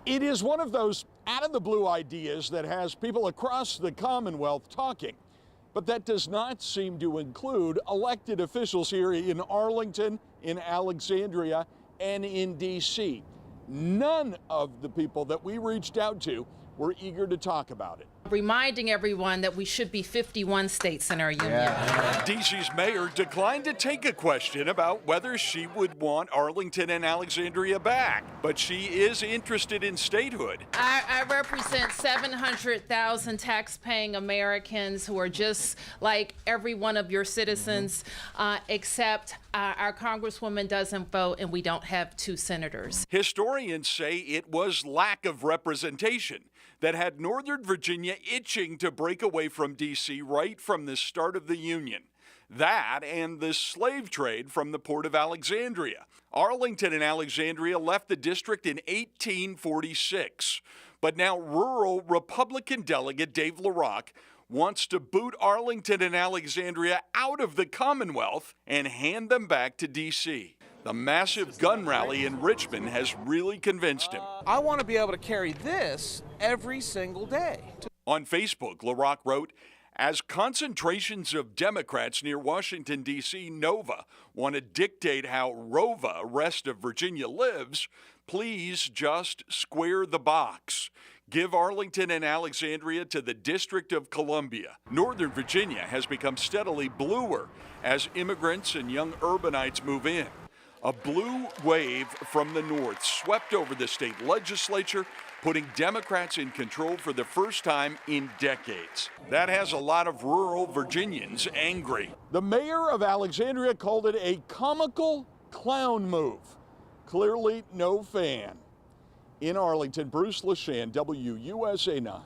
It is one of those out-of-the-blue ideas that has people across the Commonwealth talking, but that does not seem to include elected officials here in Arlington, in Alexandria, and in D.C. None of the people that we reached out to were eager to talk about it. Reminding everyone that we should be 51 states in our union. Yeah. D.C.'s mayor declined to take a question about whether she would want Arlington and Alexandria back, but she is interested in statehood. I represent 700,000 tax-paying Americans who are just like every one of your citizens, except our Congresswoman doesn't vote and we don't have 2 senators. Historians say it was lack of representation that had Northern Virginia itching to break away from D.C. right from the start of the Union. That and the slave trade from the Port of Alexandria. Arlington and Alexandria left the district in 1846, but now rural Republican delegate Dave Larock wants to boot Arlington and Alexandria out of the Commonwealth and hand them back to D.C. The massive gun rally in Richmond has really convinced him. I want to be able to carry this every single day. On Facebook, Larock wrote, as concentrations of Democrats near Washington, D.C., NOVA, want to dictate how ROVA, rest of Virginia, lives, please just square the box. Give Arlington and Alexandria to the District of Columbia. Northern Virginia has become steadily bluer as immigrants and young urbanites move in. A blue wave from the north swept over the state legislature, putting Democrats in control for the first time in decades. That has a lot of rural Virginians angry. The mayor of Alexandria called it a comical clown move. Clearly no fan. In Arlington, Bruce LaShan, WUSA 9.